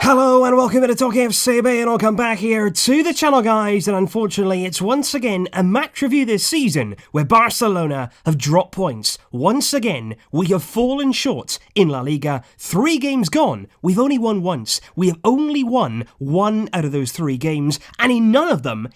Hello and welcome to TalkFCB, and welcome back here to the channel, guys. And unfortunately, it's once again a match review this season where Barcelona have dropped points. Once again, we have fallen short in La Liga. 3 games gone. We've only won once. We have only won 1 out of those 3 games, and in none of them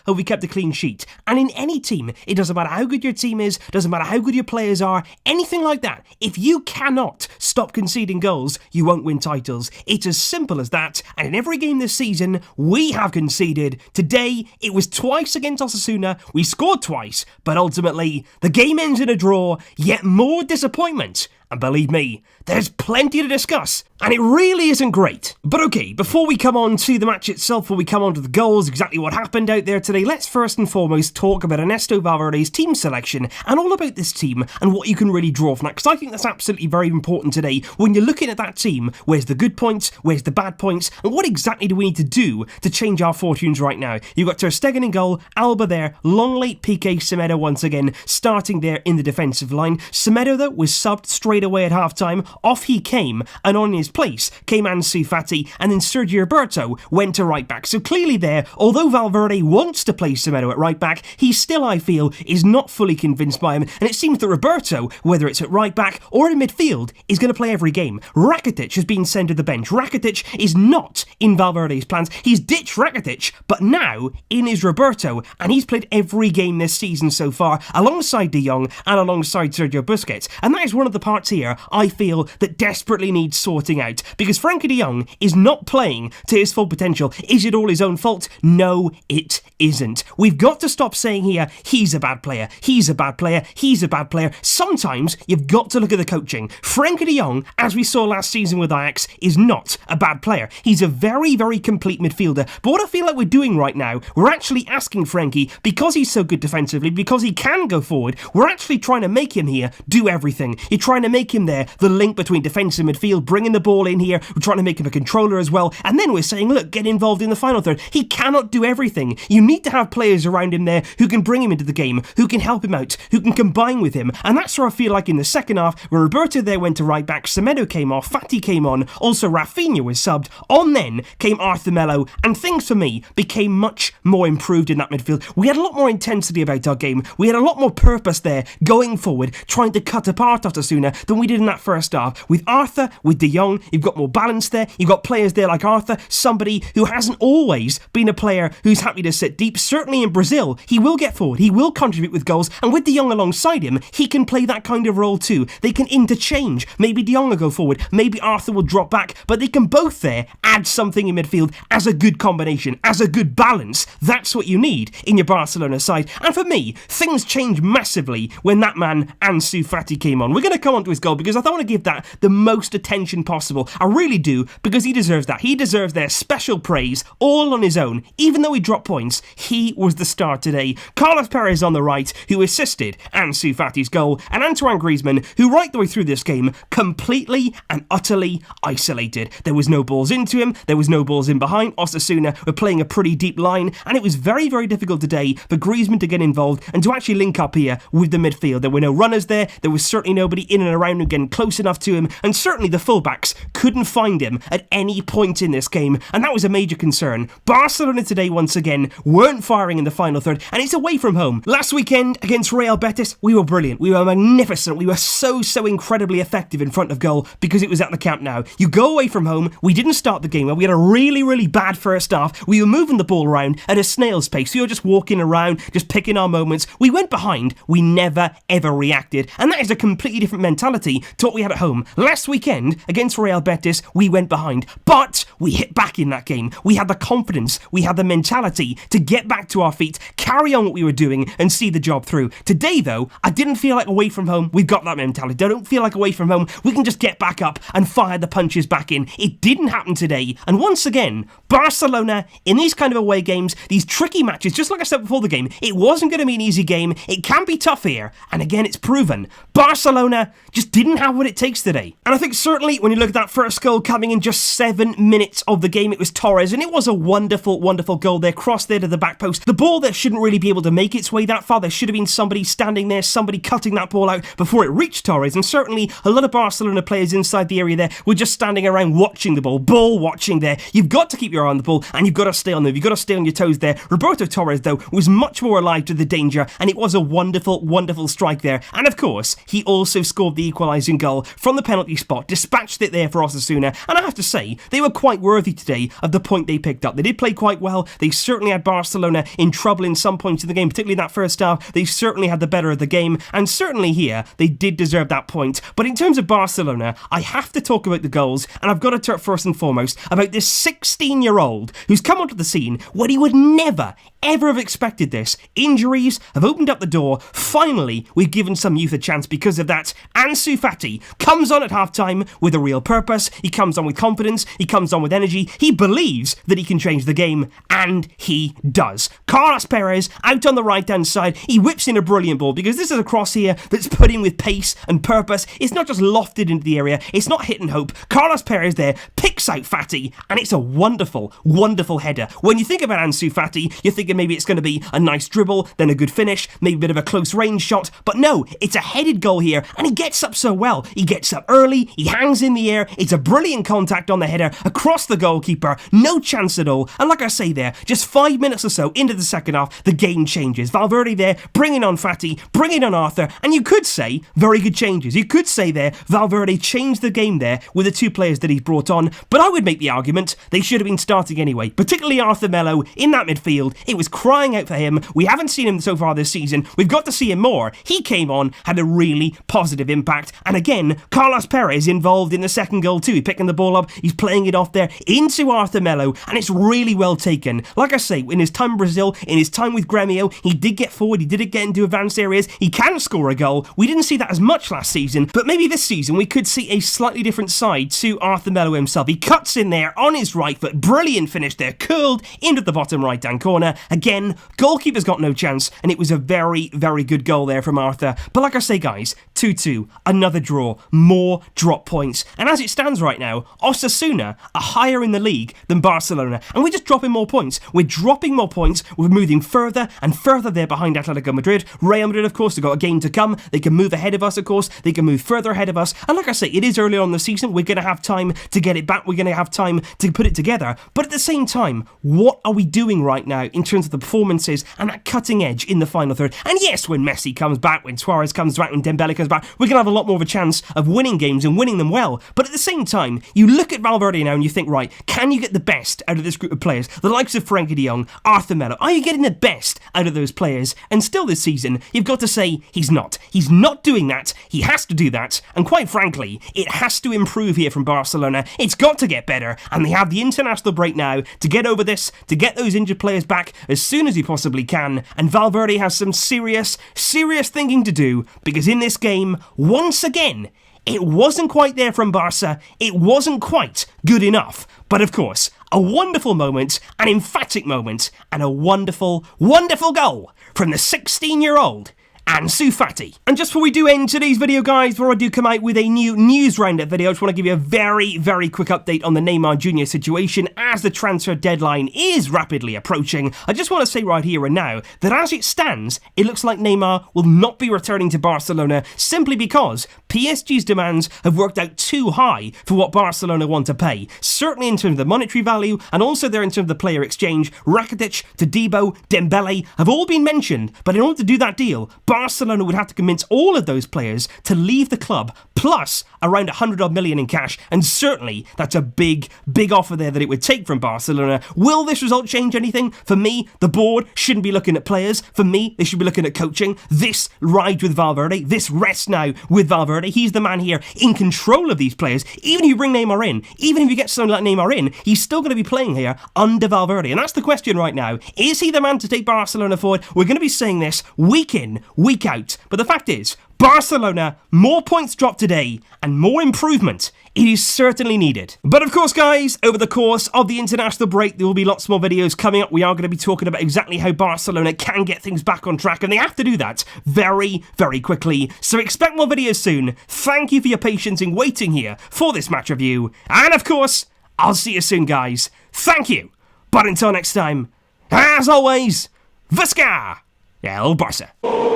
have we kept a clean sheet. And in any team, it doesn't matter how good your team is, doesn't matter how good your players are, anything like that. If you cannot stop conceding goals, you won't win titles. It's as simple as that, and in every game this season, we have conceded. Today, it was twice against Osasuna, we scored twice, but ultimately, the game ends in a draw, yet more disappointment. And believe me, there's plenty to discuss, and it really isn't great. But okay, before we come on to the match itself, before we come on to the goals, exactly what happened out there today, let's first and foremost talk about Ernesto Valverde's team selection, and all about this team, and what you can really draw from that, because I think that's absolutely very important today. When you're looking at that team, where's the good points, where's the bad points, and what exactly do we need to do to change our fortunes right now? You've got Ter Stegen in goal, Alba there, long late Piqué, Semedo once again, starting there in the defensive line. Semedo, though, was subbed straight away at half-time. Off he came, and on his place came Ansu Fati, and then Sergio Roberto went to right-back. So clearly there, although Valverde wants to play Semedo at right-back, he still, I feel, is not fully convinced by him, and it seems that Roberto, whether it's at right-back or in midfield, is going to play every game. Rakitic has been sent to the bench. Rakitic is not in Valverde's plans. He's ditched Rakitic, but now in is Roberto, and he's played every game this season so far, alongside De Jong and alongside Sergio Busquets, and that is one of the parts here I feel that desperately needs sorting out, because Frenkie de Jong is not playing to his full potential. Is it all his own fault? No, it isn't. We've got to stop saying here, he's a bad player, he's a bad player, he's a bad player. Sometimes you've got to look at the coaching. Frenkie de Jong, as we saw last season with Ajax, is not a bad player. He's a very, very complete midfielder. But what I feel like we're doing right now, we're actually asking Frenkie, because he's so good defensively, because he can go forward, we're actually trying to make him here do everything. You're trying to make him there the link between defence and midfield, bringing the ball in here. We're trying to make him a controller as well, and then we're saying, look, get involved in the final third. He cannot do everything. You need to have players around him there who can bring him into the game, who can help him out, who can combine with him, and that's where I feel like in the second half, where Roberto there went to right back, Semedo came off, Fati came on, also Rafinha was subbed, on then came Arthur Melo, and things for me became much more improved in that midfield. We had a lot more intensity about our game, we had a lot more purpose there, going forward, trying to cut apart Osasuna than we did in that first half. With Arthur, with De Jong, you've got more balance there, you've got players there like Arthur, somebody who hasn't always been a player who's happy to sit deep. Certainly in Brazil, he will get forward, he will contribute with goals, and with De Jong alongside him, he can play that kind of role too. They can interchange. Maybe De Jong will go forward, maybe Arthur will drop back, but they can both there add something in midfield as a good combination, as a good balance. That's what you need in your Barcelona side. And for me, things changed massively when that man Ansu Fati came on. We're going to come on to his goal because I don't want to give that the most attention possible. I really do, because he deserves that. He deserves their special praise all on his own. Even though he dropped points, he was the star today. Carlos Perez on the right, who assisted Ansu Fati's goal, and Antoine Griezmann, who right the way through this game, completely and utterly isolated. There was no balls into him, there was no balls in behind. Osasuna were playing a pretty deep line, and it was very, very difficult today for Griezmann to get involved and to actually link up here with the midfield. There were no runners there, there was certainly nobody in and around him getting close enough to him, and certainly the fullbacks couldn't find him at any point in this game, and that was a major concern. Barcelona today, once again, weren't firing in the final third, and it's away from home. Last weekend against Real Betis, we were brilliant, we were magnificent, we were so incredibly effective in front of goal because it was at the Camp Nou. You go away from home, we didn't start the game well, we had a really bad first half, we were moving the ball around at a snail's pace, we were just walking around, just picking our moments, we went behind, we never ever reacted, and that is a completely different mentality to what we had at home. Last weekend against Real Betis, we went behind, but we hit back in that game. We had the confidence, we had the mentality to get back to our feet, carry on what we were doing, and see the job through. Today, though, I didn't feel like away from home we've got that mentality. I don't feel like away from home we can just get back up and fire the punches back in. It didn't happen today, and once again, Barcelona, in these kind of away games, these tricky matches, just like I said before the game, it wasn't going to be an easy game. It can be tough here, and again, it's proven. Barcelona just just didn't have what it takes today. And I think certainly when you look at that first goal coming in just 7 minutes of the game, it was Torres, and it was a wonderful, wonderful goal there, crossed there to the back post. The ball that shouldn't really be able to make its way that far. There should have been somebody standing there, somebody cutting that ball out before it reached Torres, and certainly a lot of Barcelona players inside the area there were just standing around watching the ball watching there. You've got to keep your eye on the ball, and you've got to stay on them. You've got to stay on your toes there. Roberto Torres, though, was much more alive to the danger, and it was a wonderful, wonderful strike there. And of course, he also scored the equalising goal from the penalty spot, dispatched it there for Osasuna, and I have to say, they were quite worthy today of the point they picked up. They did play quite well. They certainly had Barcelona in trouble in some points of the game, particularly that first half. They certainly had the better of the game, and certainly here, they did deserve that point. But in terms of Barcelona, I have to talk about the goals, and I've got to talk first and foremost about this 16-year-old who's come onto the scene when he would never, ever have expected this. Injuries have opened up the door. Finally, we've given some youth a chance because of that. Ansu Fati comes on at half-time with a real purpose. He comes on with confidence. He comes on with energy. He believes that he can change the game, and he does. Carlos Perez out on the right-hand side. He whips in a brilliant ball because this is a cross here that's put in with pace and purpose. It's not just lofted into the area. It's not hit and hope. Carlos Perez there picks out Fati, and it's a wonderful, wonderful header. When you think about Ansu Fati, you're thinking maybe it's going to be a nice dribble, then a good finish, maybe a bit of a close range shot, but no, it's a headed goal here, and he gets up so well. He gets up early, he hangs in the air, it's a brilliant contact on the header, across the goalkeeper, no chance at all, and like I say there, just 5 minutes or so into the second half, the game changes. Valverde there, bringing on Fati, bringing on Arthur, and you could say, very good changes. You could say there, Valverde changed the game there with the two players that he's brought on, but I would make the argument they should have been starting anyway, particularly Arthur Melo in that midfield. It was crying out for him. We haven't seen him so far this season. We've got to see him more. He came on, had a really positive impact, and again, Carlos Perez involved in the second goal too. He's picking the ball up, he's playing it off there into Arthur Melo, and it's really well taken. Like I say, in his time in Brazil, in his time with Gremio, he did get forward, he did get into advanced areas, he can score a goal. We didn't see that as much last season, but maybe this season we could see a slightly different side to Arthur Melo himself. He cuts in there on his right foot, brilliant finish there, curled into the bottom right hand corner. Again, goalkeeper's got no chance, and it was a very, very good goal there from Arthur. But like I say, guys, 2-2, another draw, more drop points, and as it stands right now, Osasuna are higher in the league than Barcelona, and we're just dropping more points. We're dropping more points. We're moving further and further there behind Atletico Madrid. Real Madrid, of course, they've got a game to come. They can move ahead of us, of course. They can move further ahead of us, and like I say, it is early on in the season. We're going to have time to get it back. We're going to have time to put it together, but at the same time, what are we doing right now in terms of the performances and that cutting edge in the final third? And yes, when Messi comes back, when Suarez comes back, when Dembele comes back, we're going to have a lot more of a chance of winning games and winning them well. But at the same time, you look at Valverde now and you think, right, can you get the best out of this group of players? The likes of Frenkie de Jong, Arthur Melo, are you getting the best out of those players? And still this season, you've got to say he's not. He's not doing that. He has to do that. And quite frankly, it has to improve here from Barcelona. It's got to get better. And they have the international break now to get over this, to get those injured players back as soon as he possibly can. And Valverde has some serious thinking to do, because in this game, once again, it wasn't quite there from Barca. It wasn't quite good enough. But of course, a wonderful moment, an emphatic moment, and a wonderful, wonderful goal from the 16-year-old Ansu Fati. And just before we do end today's video, guys, before I do come out with a new news roundup video, I just want to give you a very, very quick update on the Neymar Jr. situation as the transfer deadline is rapidly approaching. I just want to say right here and now that as it stands, it looks like Neymar will not be returning to Barcelona simply because PSG's demands have worked out too high for what Barcelona want to pay. Certainly in terms of the monetary value, and also there in terms of the player exchange. Rakitic, Todibo, Dembele have all been mentioned, but in order to do that deal, Barcelona would have to convince all of those players to leave the club, plus around 100 million in cash, and certainly that's a big, big offer there that it would take from Barcelona. Will this result change anything? For me, the board shouldn't be looking at players. For me, they should be looking at coaching. This rides with Valverde. This rests now with Valverde. He's the man here in control of these players. Even if you bring Neymar in, even if you get someone like Neymar in, he's still going to be playing here under Valverde, and that's the question right now. Is he the man to take Barcelona forward? We're going to be saying this week in, week out, but the fact is, Barcelona, more points dropped today, and more improvement. It is certainly needed. But of course, guys, over the course of the international break, there will be lots more videos coming up. We are going to be talking about exactly how Barcelona can get things back on track, and they have to do that very, very quickly. So expect more videos soon. Thank you for your patience in waiting here for this match review. And of course, I'll see you soon, guys. Thank you. But until next time, as always, Visca El Barça.